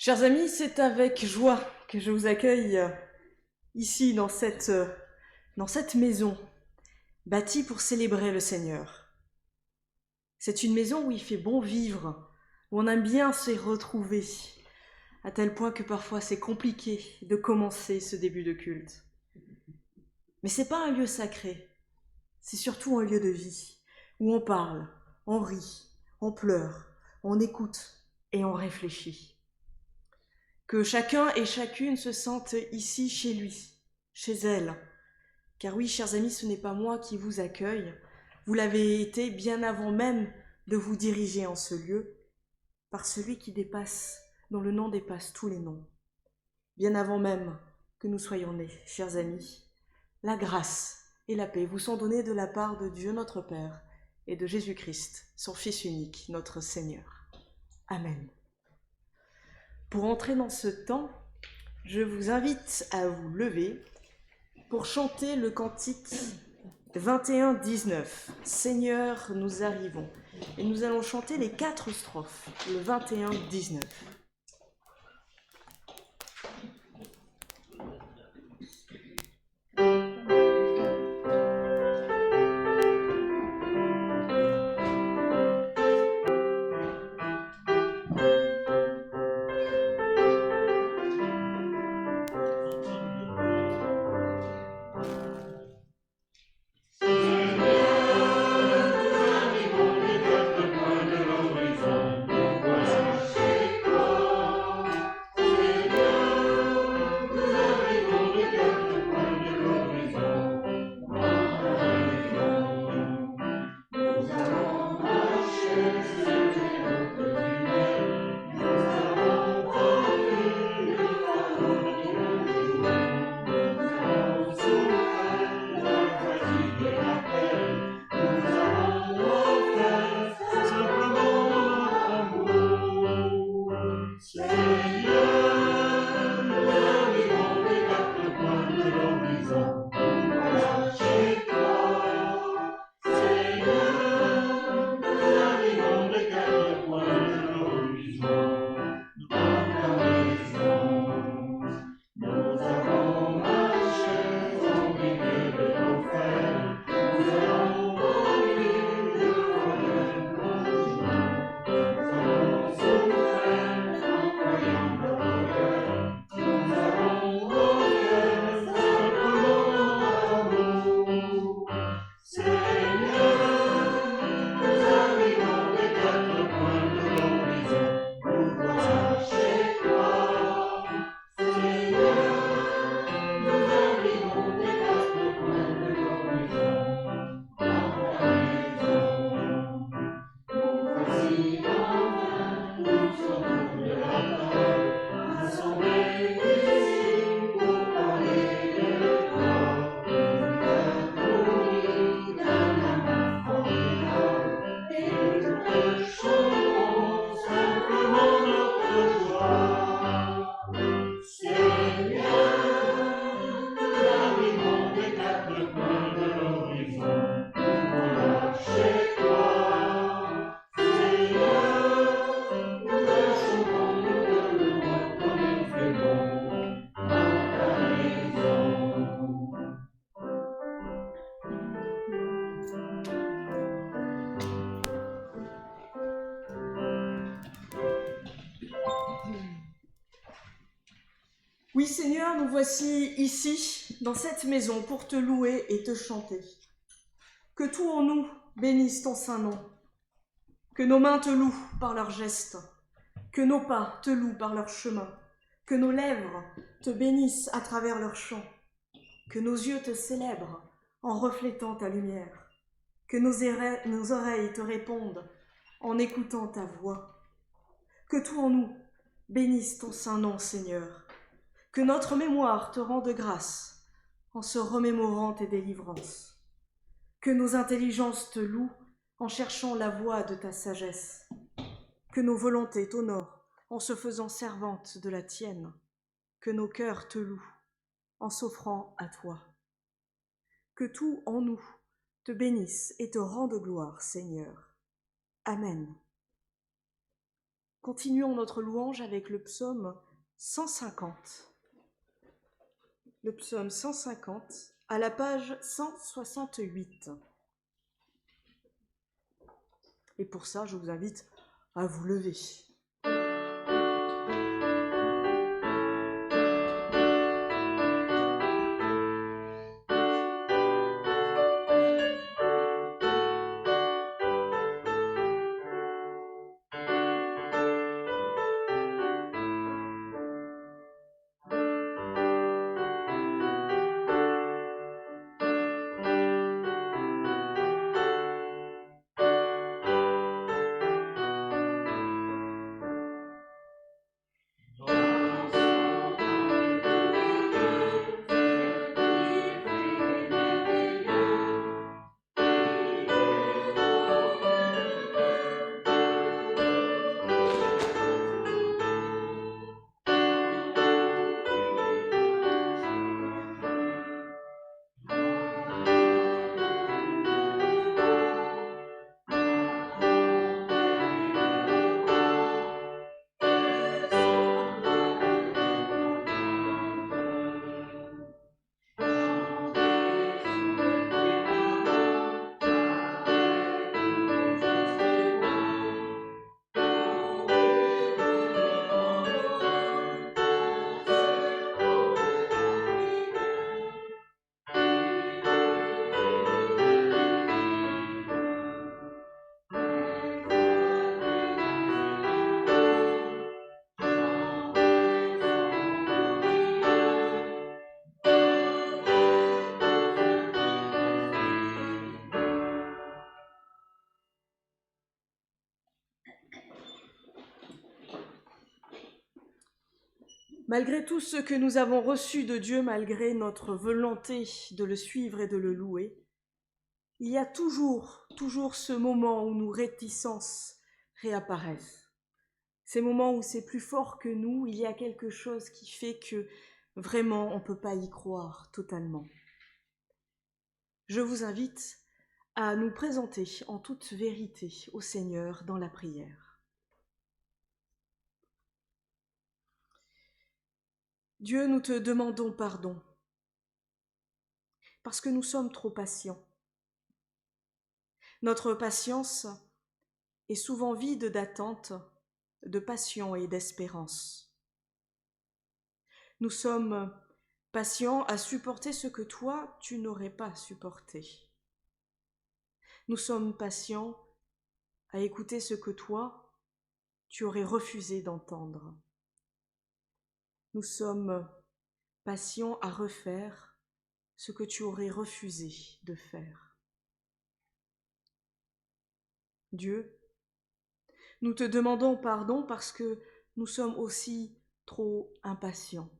Chers amis, c'est avec joie que je vous accueille ici dans cette maison bâtie pour célébrer le Seigneur. C'est une maison où il fait bon vivre, où on aime bien se retrouver, à tel point que parfois c'est compliqué de commencer ce début de culte. Mais c'est pas un lieu sacré, c'est surtout un lieu de vie, où on parle, on rit, on pleure, on écoute et on réfléchit. Que chacun et chacune se sente ici chez lui, chez elle. Car oui, chers amis, ce n'est pas moi qui vous accueille. Vous l'avez été bien avant même de vous diriger en ce lieu, par celui qui dépasse, dont le nom dépasse tous les noms. Bien avant même que nous soyons nés, chers amis, la grâce et la paix vous sont données de la part de Dieu notre Père et de Jésus-Christ, son Fils unique, notre Seigneur. Amen. Pour entrer dans ce temps, je vous invite à vous lever pour chanter le cantique 21-19. Seigneur, nous arrivons. Et nous allons chanter les 4 strophes, le 21-19. Oui Seigneur, nous voici ici, dans cette maison, pour te louer et te chanter. Que tout en nous bénisse ton saint nom. Que nos mains te louent par leurs gestes. Que nos pas te louent par leur chemin. Que nos lèvres te bénissent à travers leurs chants. Que nos yeux te célèbrent en reflétant ta lumière. Que nos oreilles te répondent en écoutant ta voix. Que tout en nous bénisse ton saint nom, Seigneur. Que notre mémoire te rende grâce en se remémorant tes délivrances. Que nos intelligences te louent en cherchant la voie de ta sagesse. Que nos volontés t'honorent en se faisant servantes de la tienne. Que nos cœurs te louent en s'offrant à toi. Que tout en nous te bénisse et te rende gloire, Seigneur. Amen. continuons notre louange avec le psaume 150. Le psaume 150, à la page 168. Et pour ça, je vous invite à vous lever. Malgré tout ce que nous avons reçu de Dieu, malgré notre volonté de le suivre et de le louer, il y a toujours ce moment où nos réticences réapparaissent. Ces moments où c'est plus fort que nous, il y a quelque chose qui fait que vraiment on ne peut pas y croire totalement. Je vous invite à nous présenter en toute vérité au Seigneur dans la prière. Dieu, nous te demandons pardon, parce que nous sommes trop patients. Notre patience est souvent vide d'attente, de passion et d'espérance. Nous sommes patients à supporter ce que toi, tu n'aurais pas supporté. Nous sommes patients à écouter ce que toi, tu aurais refusé d'entendre. Nous sommes patients à refaire ce que tu aurais refusé de faire. Dieu, nous te demandons pardon parce que nous sommes aussi trop impatients.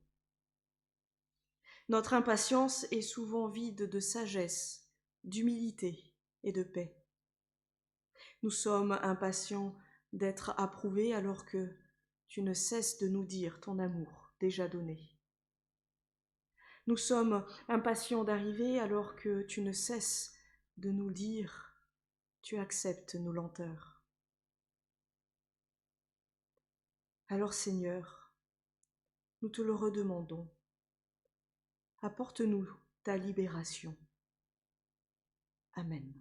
Notre impatience est souvent vide de sagesse, d'humilité et de paix. Nous sommes impatients d'être approuvés alors que tu ne cesses de nous dire ton amour déjà donné. Nous sommes impatients d'arriver alors que tu ne cesses de nous dire tu acceptes nos lenteurs. Alors Seigneur, nous te le redemandons. Apporte-nous ta libération. Amen.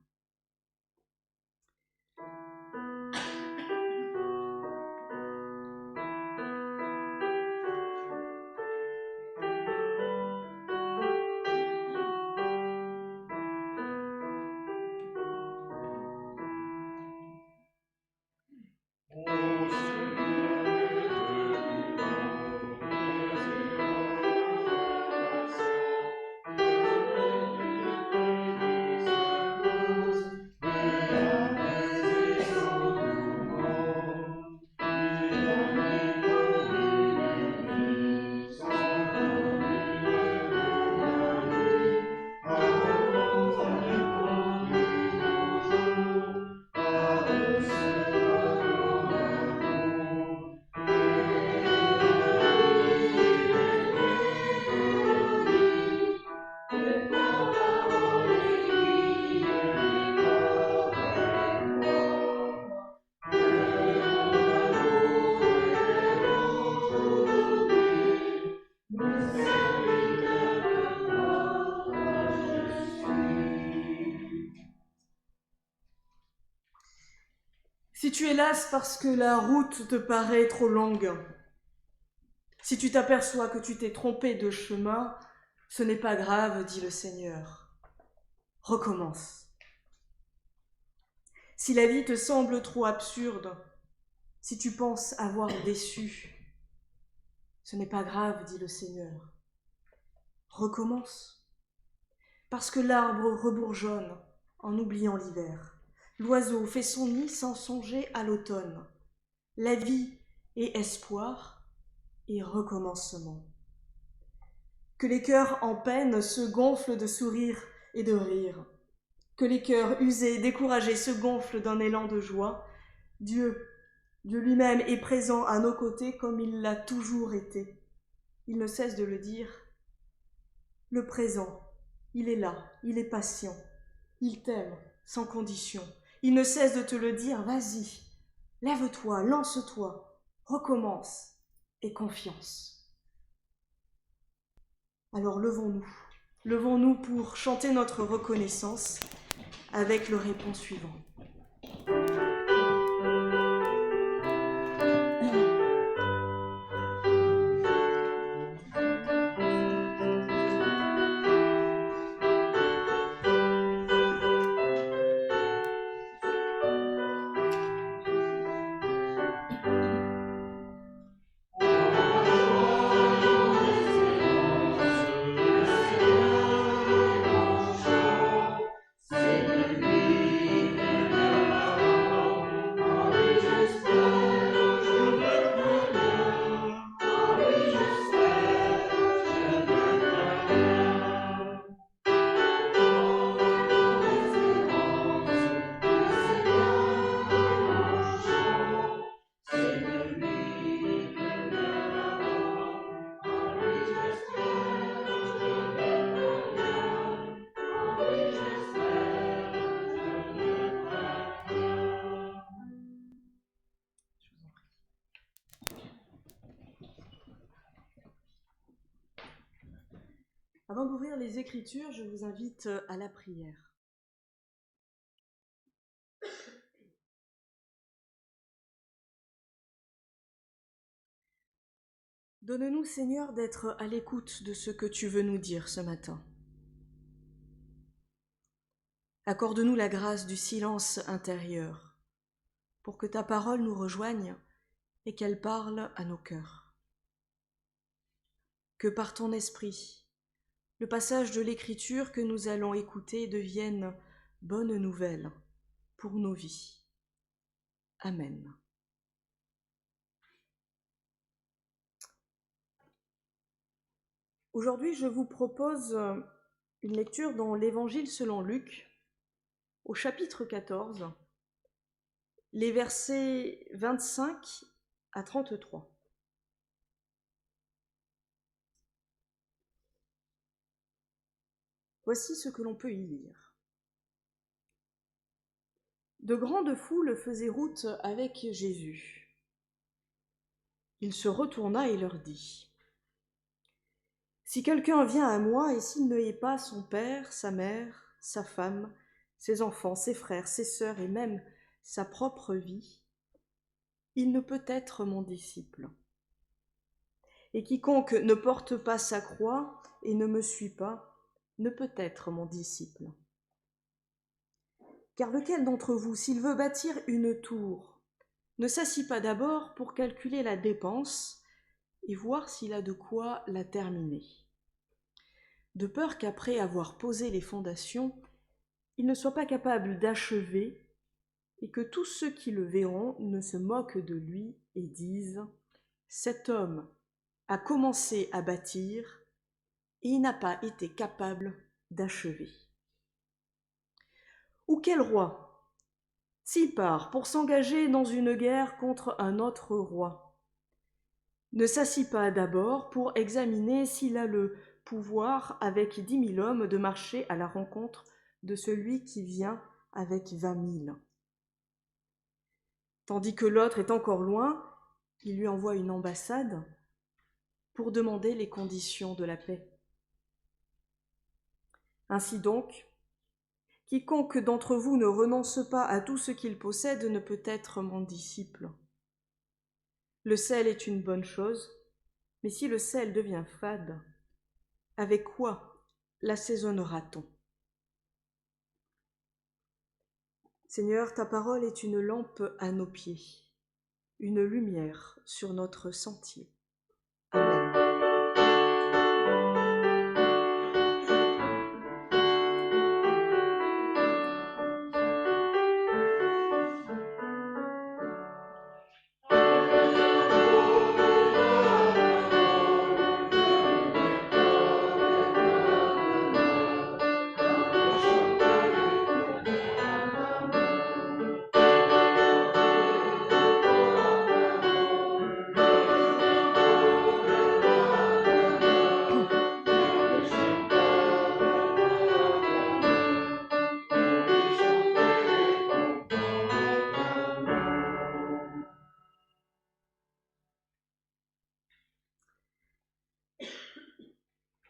tu es lasse parce que la route te paraît trop longue, si tu t'aperçois que tu t'es trompé de chemin, ce n'est pas grave, dit le Seigneur. Recommence. Si la vie te semble trop absurde, si tu penses avoir déçu, ce n'est pas grave, dit le Seigneur. Recommence. Parce que l'arbre rebourgeonne en oubliant l'hiver. L'oiseau fait son nid sans songer à l'automne. La vie est espoir et recommencement. Que les cœurs en peine se gonflent de sourires et de rires. Que les cœurs usés, découragés se gonflent d'un élan de joie. Dieu lui-même est présent à nos côtés comme il l'a toujours été. Il ne cesse de le dire. Le présent, il est là, il est patient. Il t'aime sans condition. Il ne cesse de te le dire. Vas-y, lève-toi, lance-toi, recommence et confiance. Alors levons-nous pour chanter notre reconnaissance avec le répons suivant. Avant d'ouvrir les Écritures, je vous invite à la prière. Donne-nous, Seigneur, d'être à l'écoute de ce que tu veux nous dire ce matin. Accorde-nous la grâce du silence intérieur, pour que ta parole nous rejoigne et qu'elle parle à nos cœurs. Que par ton esprit, le passage de l'Écriture que nous allons écouter devienne bonne nouvelle pour nos vies. Amen. Aujourd'hui, je vous propose une lecture dans l'Évangile selon Luc, au chapitre 14, les versets 25 à 33. Voici ce que l'on peut y lire. De grandes foules faisaient route avec Jésus. Il se retourna et leur dit : « Si quelqu'un vient à moi et s'il ne hait pas son père, sa mère, sa femme, ses enfants, ses frères, ses sœurs et même sa propre vie, il ne peut être mon disciple. Et quiconque ne porte pas sa croix et ne me suit pas, ne peut être mon disciple. Car lequel d'entre vous, s'il veut bâtir une tour, ne s'assit pas d'abord pour calculer la dépense et voir s'il a de quoi la terminer, de peur qu'après avoir posé les fondations, il ne soit pas capable d'achever et que tous ceux qui le verront ne se moquent de lui et disent : cet homme a commencé à bâtir et il n'a pas été capable d'achever. Ou quel roi, s'il part pour s'engager dans une guerre contre un autre roi, ne s'assit pas d'abord pour examiner s'il a le pouvoir avec 10 000 hommes de marcher à la rencontre de celui qui vient avec 20 000. Tandis que l'autre est encore loin, il lui envoie une ambassade pour demander les conditions de la paix. Ainsi donc, Quiconque d'entre vous ne renonce pas à tout ce qu'il possède ne peut être mon disciple. Le sel est une bonne chose, mais si le sel devient fade, avec quoi l'assaisonnera-t-on ? Seigneur, ta parole est une lampe à nos pieds, une lumière sur notre sentier. Amen.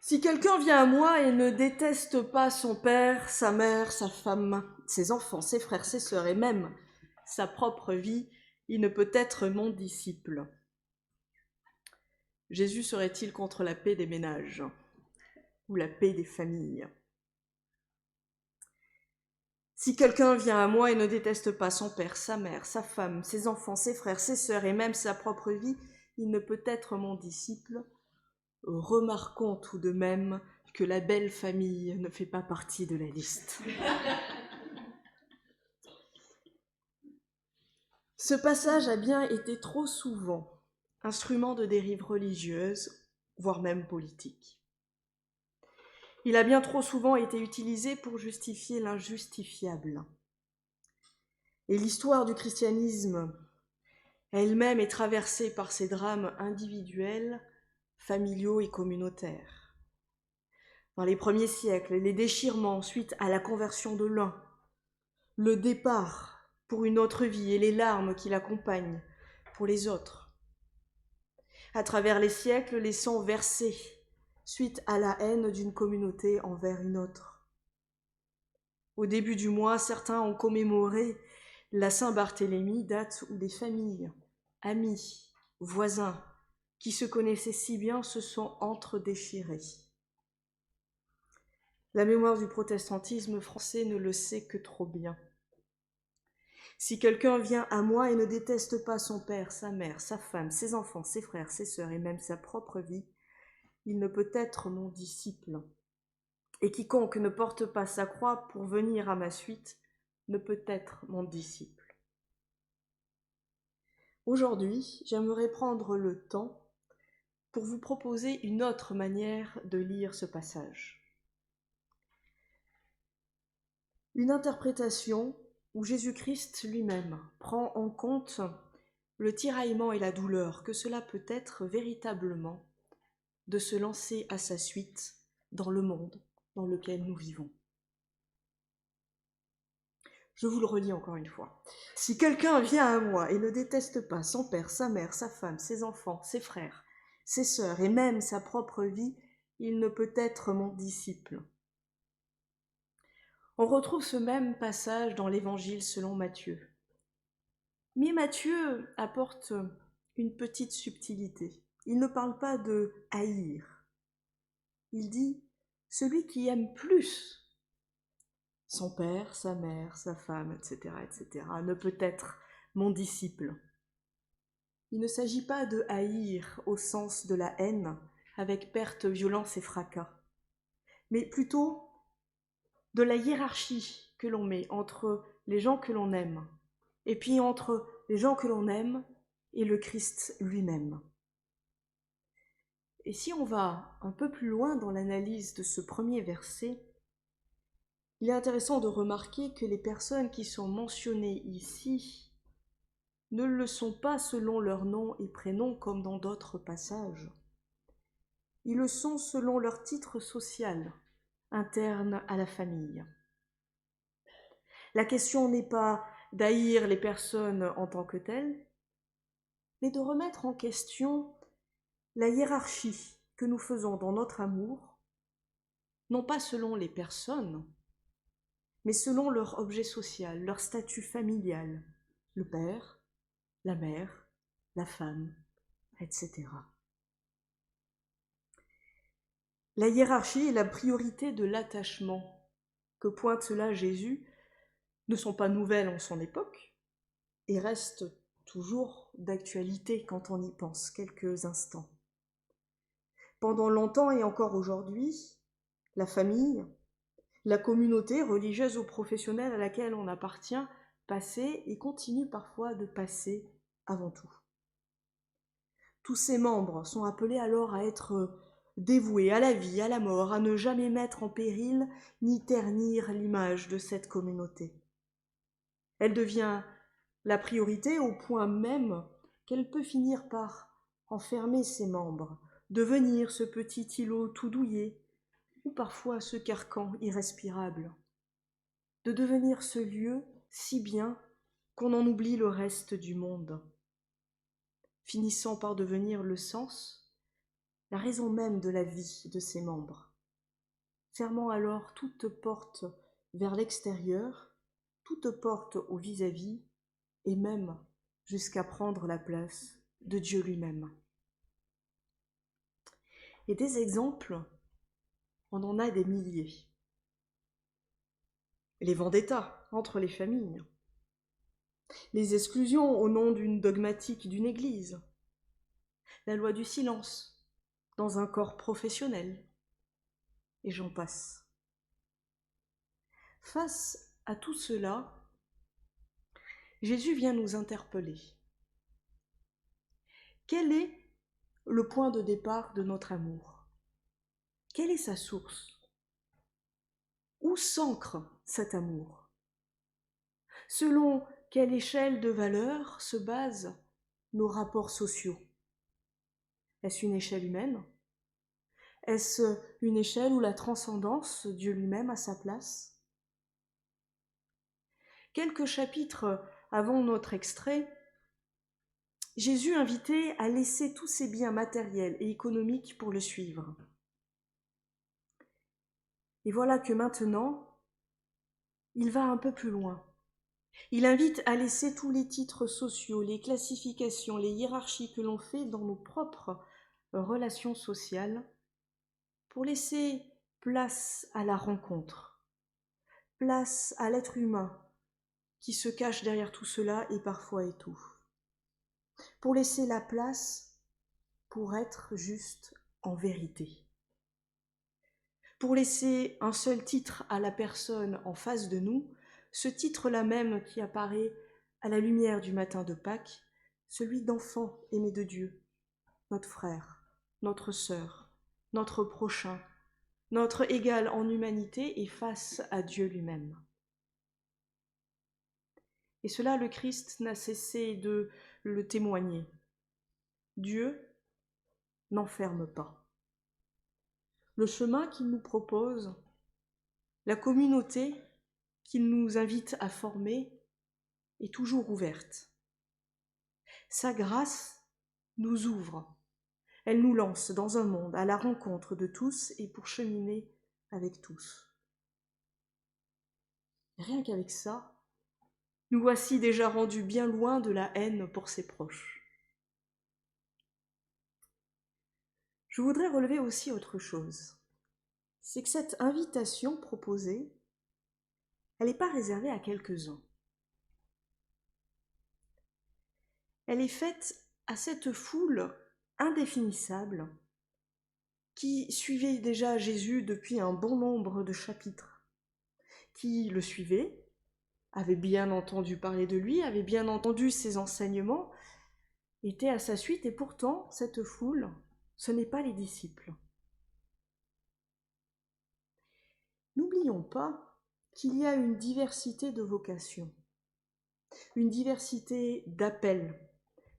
Si quelqu'un vient à moi et ne déteste pas son père, sa mère, sa femme, ses enfants, ses frères, ses sœurs et même sa propre vie, il ne peut être mon disciple. Jésus serait-il contre la paix des ménages ou la paix des familles ? Si quelqu'un vient à moi et ne déteste pas son père, sa mère, sa femme, ses enfants, ses frères, ses sœurs et même sa propre vie, il ne peut être mon disciple. Remarquons tout de même que la belle famille ne fait pas partie de la liste. Ce passage a bien été trop souvent instrument de dérive religieuse, voire même politique. Il a bien trop souvent été utilisé pour justifier l'injustifiable. Et l'histoire du christianisme elle-même est traversée par ces drames individuels, familiaux et communautaires. Dans les premiers siècles, les déchirements suite à la conversion de l'un, le départ pour une autre vie et les larmes qui l'accompagnent pour les autres. À travers les siècles, les sangs versés suite à la haine d'une communauté envers une autre. Au début du mois, certains ont commémoré la Saint-Barthélemy, date où des familles, amis, voisins, qui se connaissaient si bien se sont entre-déchirés. La mémoire du protestantisme français ne le sait que trop bien. Si quelqu'un vient à moi et ne déteste pas son père, sa mère, sa femme, ses enfants, ses frères, ses sœurs et même sa propre vie, il ne peut être mon disciple. Et quiconque ne porte pas sa croix pour venir à ma suite ne peut être mon disciple. Aujourd'hui, j'aimerais prendre le temps pour vous proposer une autre manière de lire ce passage. Une interprétation où Jésus-Christ lui-même prend en compte le tiraillement et la douleur que cela peut être véritablement de se lancer à sa suite dans le monde dans lequel nous vivons. Je vous le relis encore une fois. Si quelqu'un vient à moi et ne déteste pas son père, sa mère, sa femme, ses enfants, ses frères, ses sœurs et même sa propre vie, il ne peut être mon disciple. On retrouve ce même passage dans l'Évangile selon Matthieu. Mais Matthieu apporte une petite subtilité. Il ne parle pas de haïr. Il dit « celui qui aime plus son père, sa mère, sa femme, etc., ne peut être mon disciple. » Il ne s'agit pas de haïr au sens de la haine, avec perte, violence et fracas, mais plutôt de la hiérarchie que l'on met entre les gens que l'on aime, et puis entre les gens que l'on aime et le Christ lui-même. Et si on va un peu plus loin dans l'analyse de ce premier verset, il est intéressant de remarquer que les personnes qui sont mentionnées ici ne le sont pas selon leur nom et prénom comme dans d'autres passages. Ils le sont selon leur titre social, interne à la famille. La question n'est pas d'haïr les personnes en tant que telles, mais de remettre en question la hiérarchie que nous faisons dans notre amour, non pas selon les personnes, mais selon leur objet social, leur statut familial, le père, la mère, la femme, etc. La hiérarchie et la priorité de l'attachement que pointe là Jésus ne sont pas nouvelles en son époque et restent toujours d'actualité quand on y pense quelques instants. Pendant longtemps et encore aujourd'hui, la famille, la communauté religieuse ou professionnelle à laquelle on appartient passait et continue parfois de passer avant tout. Tous ses membres sont appelés alors à être dévoués à la vie, à la mort, à ne jamais mettre en péril ni ternir l'image de cette communauté. Elle devient la priorité au point même qu'elle peut finir par enfermer ses membres, devenir ce petit îlot tout douillet, ou parfois ce carcan irrespirable, de devenir ce lieu si bien qu'on en oublie le reste du monde, finissant par devenir le sens, la raison même de la vie de ses membres, fermant alors toute porte vers l'extérieur, toute porte au vis-à-vis, et même jusqu'à prendre la place de Dieu lui-même. Et des exemples, on en a des milliers. Les vendettas entre les familles, les exclusions au nom d'une dogmatique d'une église, la loi du silence dans un corps professionnel, et j'en passe. Face à tout cela, Jésus vient nous interpeller. Quel est le point de départ de notre amour? Quelle est sa source? Où s'ancre cet amour? Selon quelle échelle de valeurs se basent nos rapports sociaux? Est-ce une échelle humaine? Est-ce une échelle où la transcendance, Dieu lui-même, a sa place? Quelques chapitres avant notre extrait, Jésus invitait à laisser tous ses biens matériels et économiques pour le suivre. Et voilà que maintenant, il va un peu plus loin. Il invite à laisser tous les titres sociaux, les classifications, les hiérarchies que l'on fait dans nos propres relations sociales, pour laisser place à la rencontre, place à l'être humain qui se cache derrière tout cela et parfois étouffe, pour laisser la place pour être juste en vérité, pour laisser un seul titre à la personne en face de nous, ce titre-là même qui apparaît à la lumière du matin de Pâques, celui d'enfant aimé de Dieu, notre frère, notre sœur, notre prochain, notre égal en humanité et face à Dieu lui-même. Et cela, le Christ n'a cessé de le témoigner. Dieu n'enferme pas. Le chemin qu'il nous propose, la communauté qu'il nous invite à former, est toujours ouverte. Sa grâce nous ouvre. Elle nous lance dans un monde à la rencontre de tous et pour cheminer avec tous. Rien qu'avec ça, nous voici déjà rendus bien loin de la haine pour ses proches. Je voudrais relever aussi autre chose. C'est que cette invitation proposée, elle n'est pas réservée à quelques-uns. Elle est faite à cette foule indéfinissable qui suivait déjà Jésus depuis un bon nombre de chapitres, qui le suivait, avait bien entendu parler de lui, avait bien entendu ses enseignements, était à sa suite, et pourtant, cette foule, ce n'est pas les disciples. N'oublions pas qu'il y a une diversité de vocations, une diversité d'appels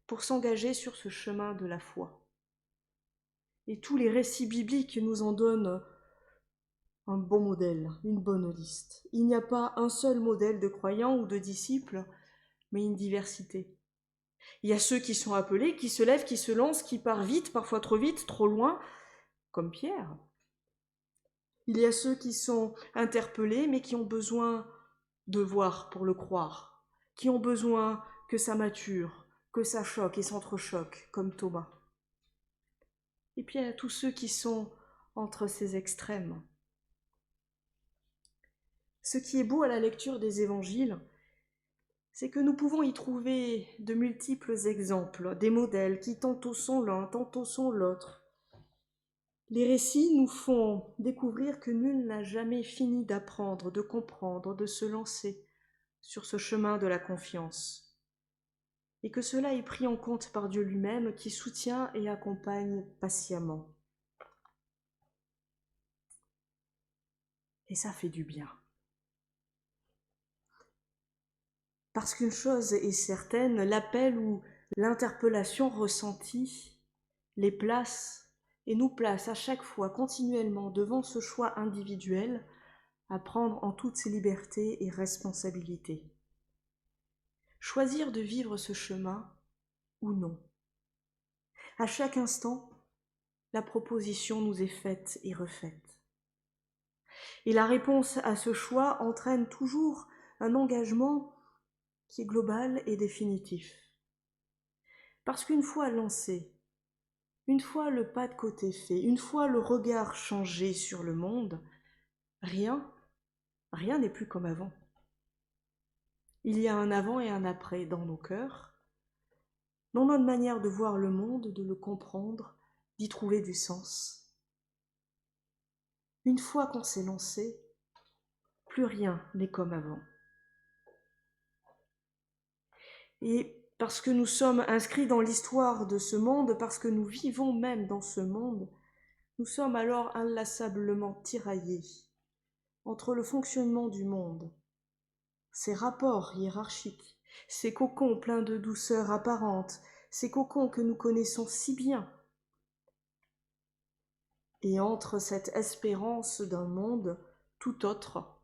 pour s'engager sur ce chemin de la foi. Et tous les récits bibliques nous en donnent un bon modèle, une bonne liste. Il n'y a pas un seul modèle de croyants ou de disciples, mais une diversité. Il y a ceux qui sont appelés, qui se lèvent, qui se lancent, qui partent vite, parfois trop vite, trop loin, comme Pierre. Il y a ceux qui sont interpellés, mais qui ont besoin de voir pour le croire, qui ont besoin que ça mature, que ça choque et s'entrechoque, comme Thomas. Et puis il y a tous ceux qui sont entre ces extrêmes. Ce qui est beau à la lecture des évangiles, c'est que nous pouvons y trouver de multiples exemples, des modèles qui tantôt sont l'un, tantôt sont l'autre. Les récits nous font découvrir que nul n'a jamais fini d'apprendre, de comprendre, de se lancer sur ce chemin de la confiance, et que cela est pris en compte par Dieu lui-même qui soutient et accompagne patiemment. Et ça fait du bien. Parce qu'une chose est certaine, l'appel ou l'interpellation ressentie les place et nous place à chaque fois continuellement devant ce choix individuel à prendre en toute ses libertés et responsabilités. Choisir de vivre ce chemin ou non. À chaque instant, la proposition nous est faite et refaite. Et la réponse à ce choix entraîne toujours un engagement qui est global et définitif. Parce qu'une fois lancé, une fois le pas de côté fait, une fois le regard changé sur le monde, rien n'est plus comme avant. Il y a un avant et un après dans nos cœurs, dans notre manière de voir le monde, de le comprendre, d'y trouver du sens. Une fois qu'on s'est lancé, plus rien n'est comme avant. Et parce que nous sommes inscrits dans l'histoire de ce monde, parce que nous vivons même dans ce monde, nous sommes alors inlassablement tiraillés entre le fonctionnement du monde, ses rapports hiérarchiques, ces cocons pleins de douceur apparente, ces cocons que nous connaissons si bien, et entre cette espérance d'un monde tout autre,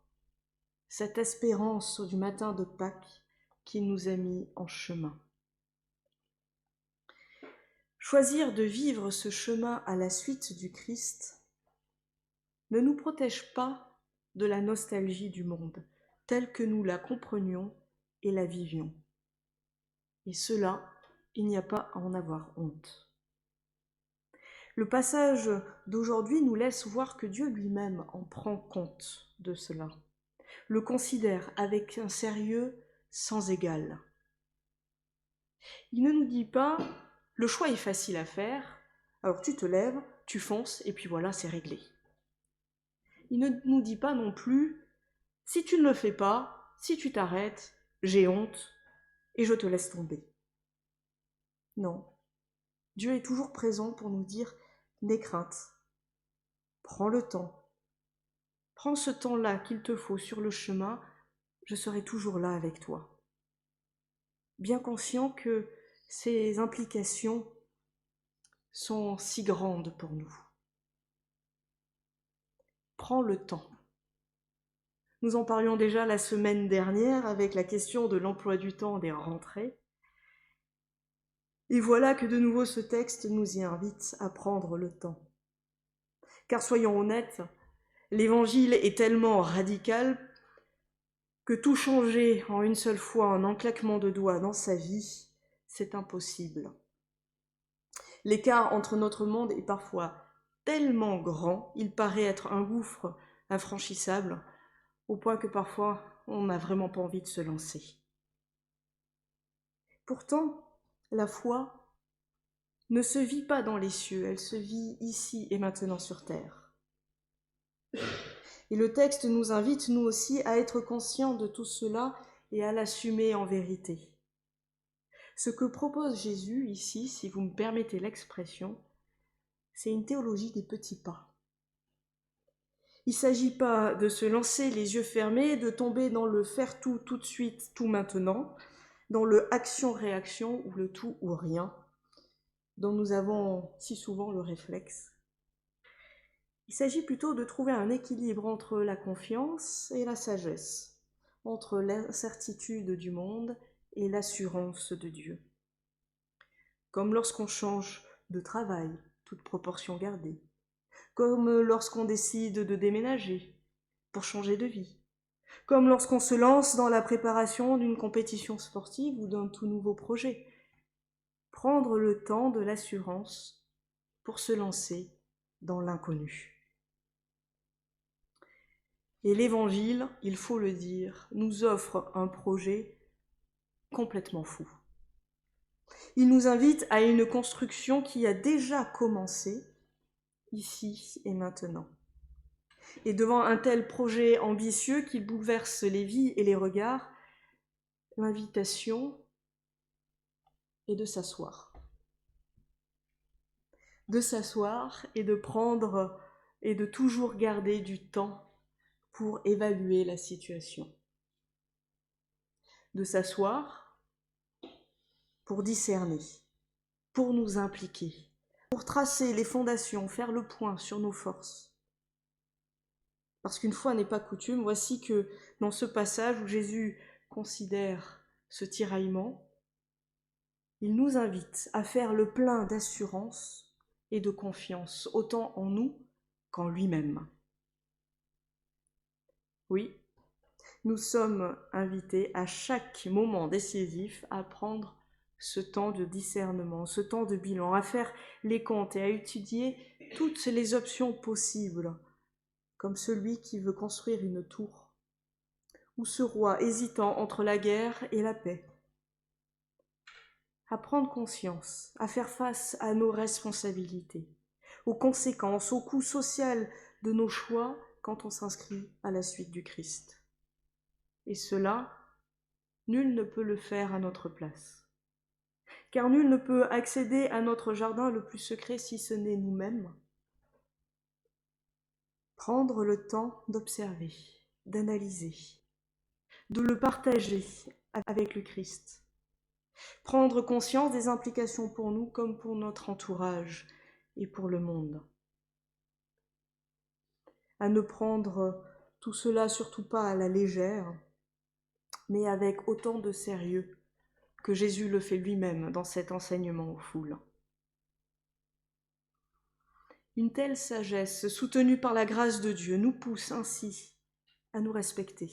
cette espérance du matin de Pâques qui nous a mis en chemin. Choisir de vivre ce chemin à la suite du Christ ne nous protège pas de la nostalgie du monde, telle que nous la comprenions et la vivions. Et cela, il n'y a pas à en avoir honte. Le passage d'aujourd'hui nous laisse voir que Dieu lui-même en prend compte de cela, le considère avec un sérieux sans égal. Il ne nous dit pas « le choix est facile à faire, alors tu te lèves, tu fonces et puis voilà, c'est réglé ». Il ne nous dit pas non plus « si tu ne le fais pas, si tu t'arrêtes, j'ai honte et je te laisse tomber ». Non, Dieu est toujours présent pour nous dire « n'aie crainte, prends le temps, prends ce temps-là qu'il te faut sur le chemin, je serai toujours là avec toi ». Bien conscient que ces implications sont si grandes pour nous. Prends le temps. Nous en parlions déjà la semaine dernière avec la question de l'emploi du temps des rentrées. Et voilà que de nouveau ce texte nous y invite à prendre le temps. Car soyons honnêtes, l'évangile est tellement radical que tout changer en une seule fois, en un claquement de doigts dans sa vie, c'est impossible. L'écart entre notre monde est parfois tellement grand, il paraît être un gouffre infranchissable, au point que parfois on n'a vraiment pas envie de se lancer. Pourtant, la foi ne se vit pas dans les cieux, elle se vit ici et maintenant sur terre. Et le texte nous invite, nous aussi, à être conscients de tout cela et à l'assumer en vérité. Ce que propose Jésus ici, si vous me permettez l'expression, c'est une théologie des petits pas. Il ne s'agit pas de se lancer les yeux fermés, de tomber dans le faire tout de suite, tout maintenant, dans le action-réaction ou le tout ou rien, dont nous avons si souvent le réflexe. Il s'agit plutôt de trouver un équilibre entre la confiance et la sagesse, entre l'incertitude du monde et l'assurance de Dieu. Comme lorsqu'on change de travail, toute proportion gardée, comme lorsqu'on décide de déménager pour changer de vie, comme lorsqu'on se lance dans la préparation d'une compétition sportive ou d'un tout nouveau projet. Prendre le temps de l'assurance pour se lancer dans l'inconnu. Et l'Évangile, il faut le dire, nous offre un projet complètement fou. Il nous invite à une construction qui a déjà commencé, ici et maintenant. Et devant un tel projet ambitieux qui bouleverse les vies et les regards, l'invitation est de s'asseoir. De s'asseoir et de prendre et de toujours garder du temps pour évaluer la situation. De s'asseoir pour discerner, pour nous impliquer, pour tracer les fondations, faire le point sur nos forces. Parce qu'une fois n'est pas coutume, voici que dans ce passage où Jésus considère ce tiraillement, il nous invite à faire le plein d'assurance et de confiance, autant en nous qu'en lui-même. Oui, nous sommes invités à chaque moment décisif à prendre ce temps de discernement, ce temps de bilan, à faire les comptes et à étudier toutes les options possibles, comme celui qui veut construire une tour, ou ce roi hésitant entre la guerre et la paix. À prendre conscience, à faire face à nos responsabilités, aux conséquences, au coût social de nos choix quand on s'inscrit à la suite du Christ. Et cela, nul ne peut le faire à notre place. Car nul ne peut accéder à notre jardin le plus secret si ce n'est nous-mêmes. Prendre le temps d'observer, d'analyser, de le partager avec le Christ. Prendre conscience des implications pour nous comme pour notre entourage et pour le monde. À ne prendre tout cela surtout pas à la légère, mais avec autant de sérieux que Jésus le fait lui-même dans cet enseignement aux foules. Une telle sagesse, soutenue par la grâce de Dieu, nous pousse ainsi à nous respecter,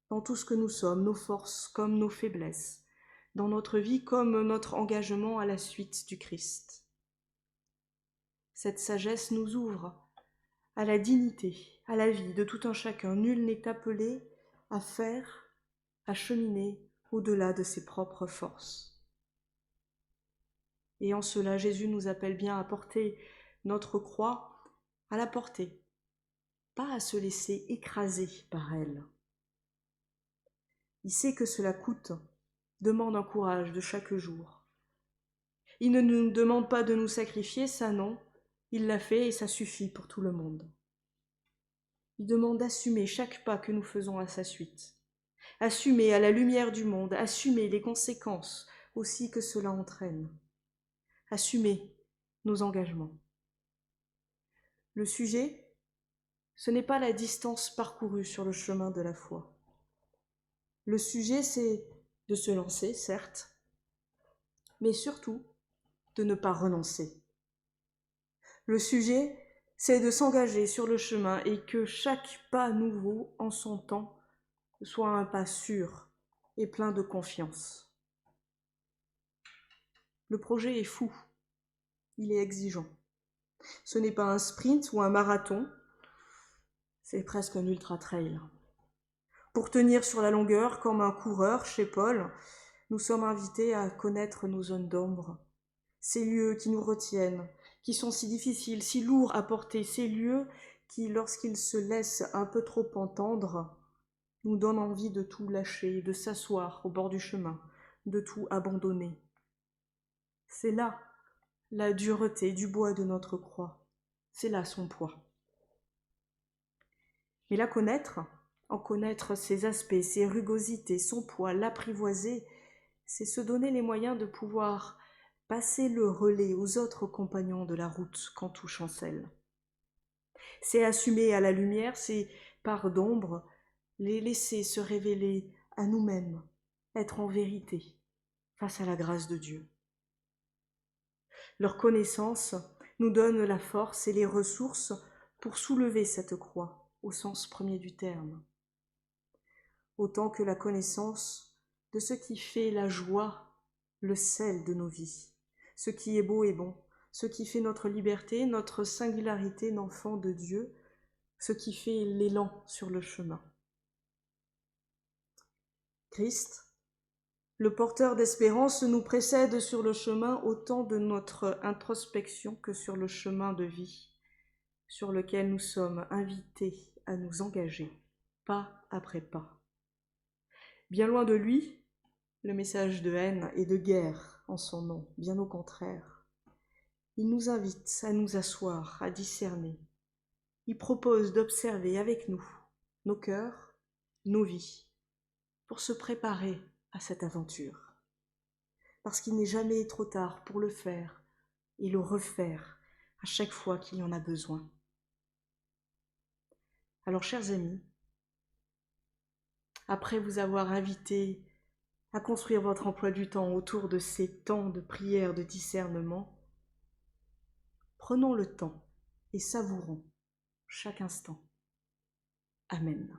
dans tout ce que nous sommes, nos forces comme nos faiblesses, dans notre vie comme notre engagement à la suite du Christ. Cette sagesse nous ouvre à la dignité, à la vie de tout un chacun. Nul n'est appelé à faire, à cheminer au-delà de ses propres forces. Et en cela, Jésus nous appelle bien à porter notre croix, à la porter, pas à se laisser écraser par elle. Il sait que cela coûte, demande un courage de chaque jour. Il ne nous demande pas de nous sacrifier, ça non, il l'a fait et ça suffit pour tout le monde. Il demande d'assumer chaque pas que nous faisons à sa suite, assumer à la lumière du monde, assumer les conséquences aussi que cela entraîne, assumer nos engagements. Le sujet, ce n'est pas la distance parcourue sur le chemin de la foi. Le sujet, c'est de se lancer, certes, mais surtout de ne pas renoncer. Le sujet, c'est de s'engager sur le chemin et que chaque pas nouveau en son temps soit un pas sûr et plein de confiance. Le projet est fou, il est exigeant. Ce n'est pas un sprint ou un marathon, c'est presque un ultra-trail. Pour tenir sur la longueur comme un coureur chez Paul, nous sommes invités à connaître nos zones d'ombre, ces lieux qui nous retiennent, qui sont si difficiles, si lourds à porter, ces lieux qui, lorsqu'ils se laissent un peu trop entendre, nous donnent envie de tout lâcher, de s'asseoir au bord du chemin, de tout abandonner. C'est là la dureté du bois de notre croix, c'est là son poids. Mais la connaître, en connaître ses aspects, ses rugosités, son poids, l'apprivoiser, c'est se donner les moyens de pouvoir passer le relais aux autres compagnons de la route quand tout chancelle. C'est assumer à la lumière ces parts d'ombre, les laisser se révéler à nous-mêmes, être en vérité face à la grâce de Dieu. Leur connaissance nous donne la force et les ressources pour soulever cette croix au sens premier du terme. autant que la connaissance de ce qui fait la joie, le sel de nos vies, ce qui est beau et bon, ce qui fait notre liberté, notre singularité d'enfant de Dieu, ce qui fait l'élan sur le chemin. Christ, le porteur d'espérance, nous précède sur le chemin autant de notre introspection que sur le chemin de vie, sur lequel nous sommes invités à nous engager, pas après pas. Bien loin de lui, le message de haine et de guerre en son nom, bien au contraire. Il nous invite à nous asseoir, à discerner. Il propose d'observer avec nous nos cœurs, nos vies, pour se préparer à cette aventure. Parce qu'il n'est jamais trop tard pour le faire et le refaire à chaque fois qu'il y en a besoin. Alors, chers amis, après vous avoir invité à construire votre emploi du temps autour de ces temps de prière, de discernement, prenons le temps et savourons chaque instant. Amen.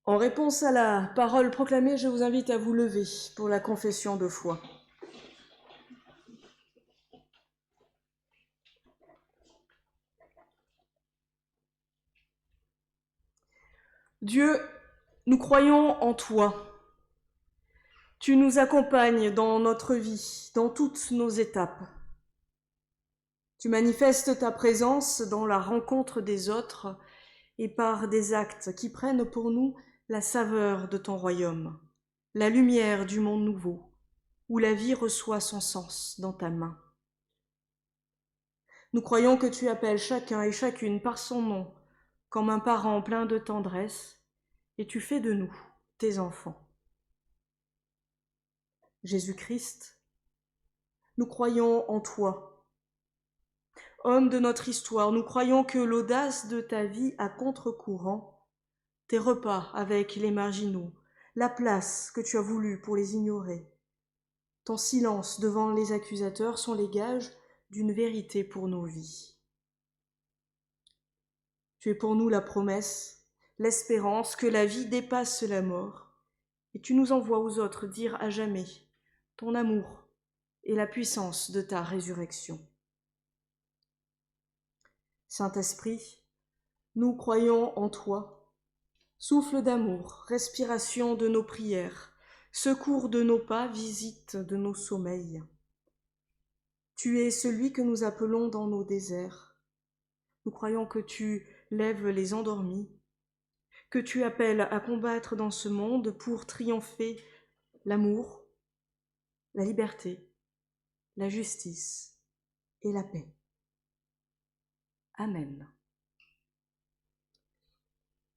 En réponse à la parole proclamée, je vous invite à vous lever pour la confession de foi. Dieu, nous croyons en toi. Tu nous accompagnes dans notre vie, dans toutes nos étapes. Tu manifestes ta présence dans la rencontre des autres et par des actes qui prennent pour nous la saveur de ton royaume, la lumière du monde nouveau, où la vie reçoit son sens dans ta main. Nous croyons que tu appelles chacun et chacune par son nom, comme un parent plein de tendresse, et tu fais de nous tes enfants. Jésus-Christ, nous croyons en toi. Homme de notre histoire, nous croyons que l'audace de ta vie à contre-courant, tes repas avec les marginaux, la place que tu as voulu pour les ignorer, ton silence devant les accusateurs sont les gages d'une vérité pour nos vies. Tu es pour nous la promesse, l'espérance que la vie dépasse la mort, et tu nous envoies aux autres dire à jamais ton amour et la puissance de ta résurrection. Saint-Esprit, nous croyons en toi. Souffle d'amour, respiration de nos prières, secours de nos pas, visite de nos sommeils. Tu es celui que nous appelons dans nos déserts. Nous croyons que tu lèves les endormis, que tu appelles à combattre dans ce monde pour triompher l'amour, la liberté la justice et la paix. Amen.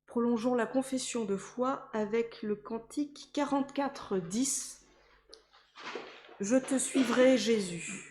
Prolongeons la confession de foi avec le cantique 44-10. Je te suivrai, Jésus.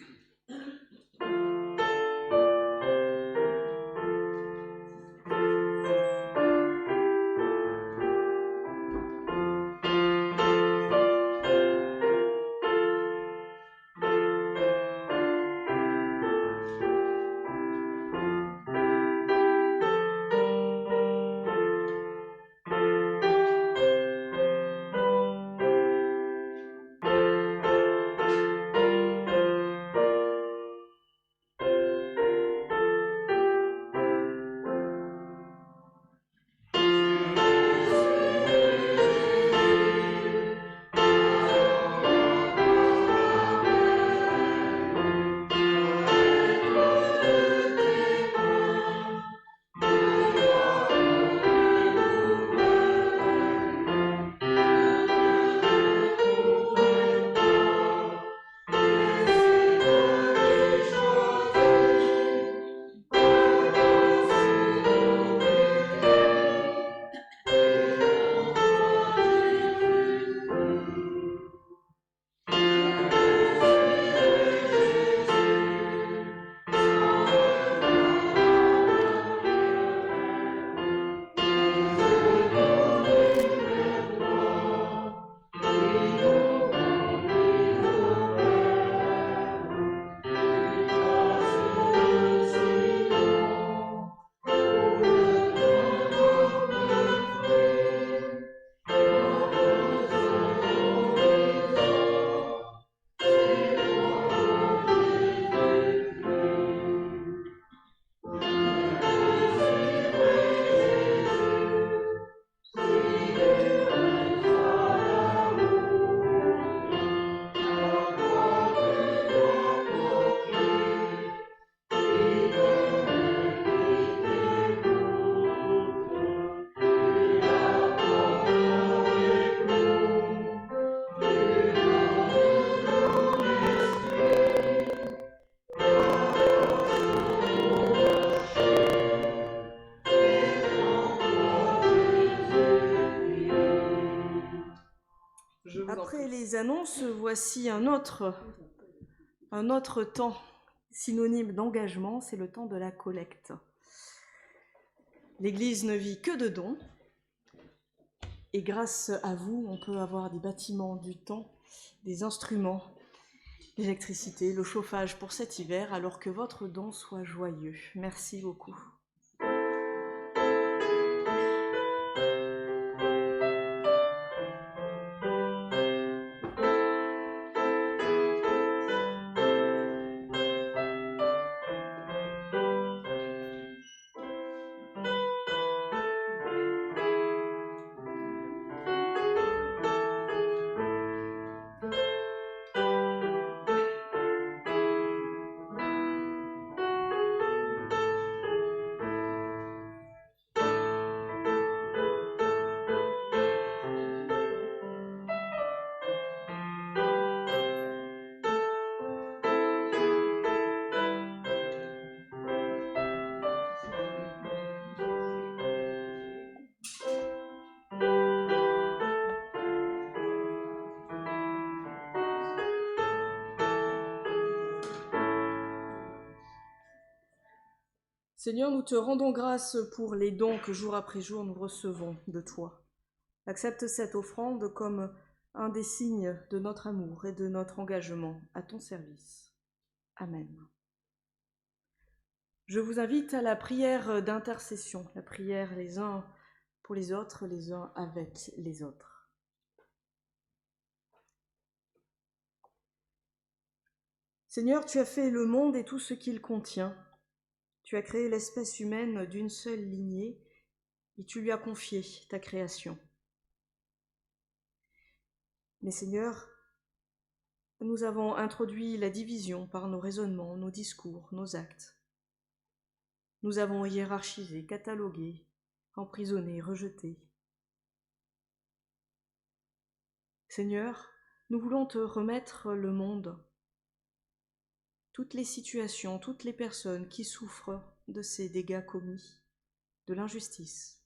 Après les annonces, voici un autre temps synonyme d'engagement, c'est le temps de la collecte. L'Église ne vit que de dons, et grâce à vous, on peut avoir des bâtiments, du temps, des instruments, l'électricité, le chauffage pour cet hiver, alors que votre don soit joyeux. Merci beaucoup. Seigneur, nous te rendons grâce pour les dons que jour après jour nous recevons de toi. Accepte cette offrande comme un des signes de notre amour et de notre engagement à ton service. Amen. Je vous invite à la prière d'intercession, la prière les uns pour les autres, les uns avec les autres. Seigneur, tu as fait le monde et tout ce qu'il contient. Tu as créé l'espèce humaine d'une seule lignée et tu lui as confié ta création. Mais Seigneur, nous avons introduit la division par nos raisonnements, nos discours, nos actes. Nous avons hiérarchisé, catalogué, emprisonné, rejeté. Seigneur, nous voulons te remettre le monde. toutes les situations, toutes les personnes qui souffrent de ces dégâts commis, de l'injustice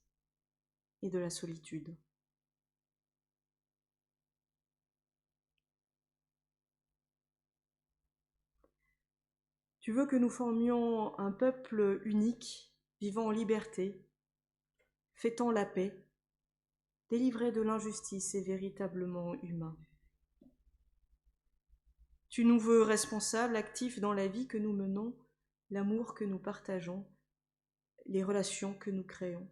et de la solitude. Tu veux que nous formions un peuple unique, vivant en liberté, fêtant la paix, délivré de l'injustice et véritablement humain. Tu nous veux responsables, actifs dans la vie que nous menons, l'amour que nous partageons, les relations que nous créons.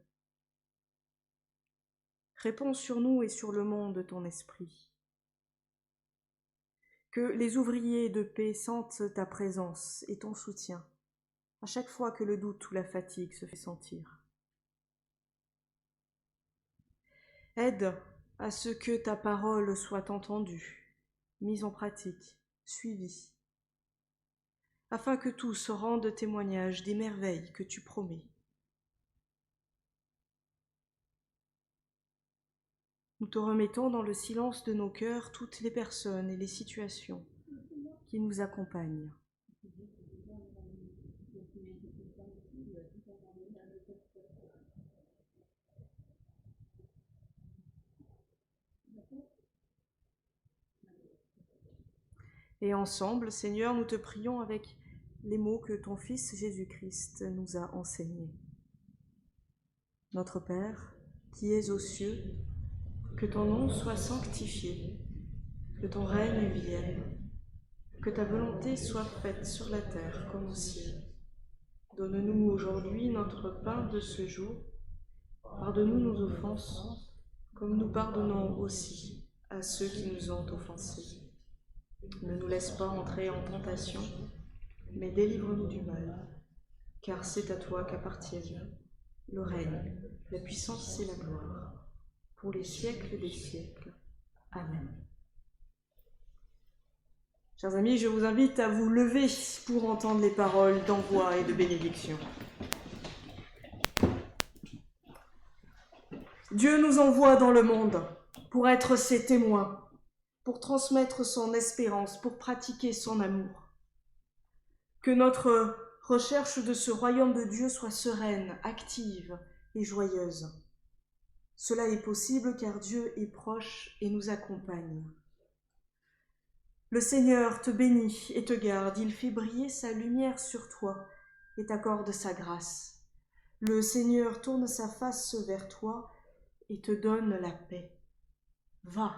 Répands sur nous et sur le monde ton esprit. Que les ouvriers de paix sentent ta présence et ton soutien à chaque fois que le doute ou la fatigue se fait sentir. Aide à ce que ta parole soit entendue, mise en pratique, suivie, afin que tous rendent témoignage des merveilles que tu promets. Nous te remettons dans le silence de nos cœurs toutes les personnes et les situations qui nous accompagnent. Et ensemble, Seigneur, nous te prions avec les mots que ton Fils Jésus-Christ nous a enseignés. Notre Père, qui es aux cieux, que ton nom soit sanctifié, que ton règne vienne, que ta volonté soit faite sur la terre comme au ciel. Donne-nous aujourd'hui notre pain de ce jour. Pardonne-nous nos offenses, comme nous pardonnons aussi à ceux qui nous ont offensés. Ne nous laisse pas entrer en tentation, mais délivre-nous du mal, car c'est à toi qu'appartiennent le règne, la puissance et la gloire, pour les siècles des siècles. Amen. Chers amis, je vous invite à vous lever pour entendre les paroles d'envoi et de bénédiction. Dieu nous envoie dans le monde pour être ses témoins, pour transmettre son espérance, pour pratiquer son amour. Que notre recherche de ce royaume de Dieu soit sereine, active et joyeuse. Cela est possible car Dieu est proche et nous accompagne. Le Seigneur te bénit et te garde, il fait briller sa lumière sur toi et t'accorde sa grâce. Le Seigneur tourne sa face vers toi et te donne la paix. Va,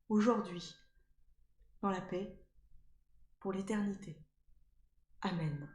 aujourd'hui, dans la paix, pour l'éternité. Amen.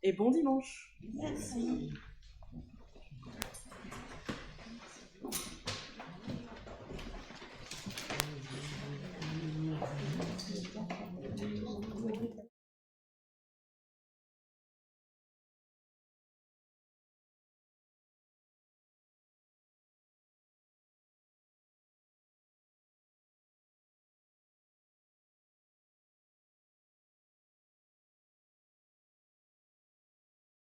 Et bon dimanche. Merci.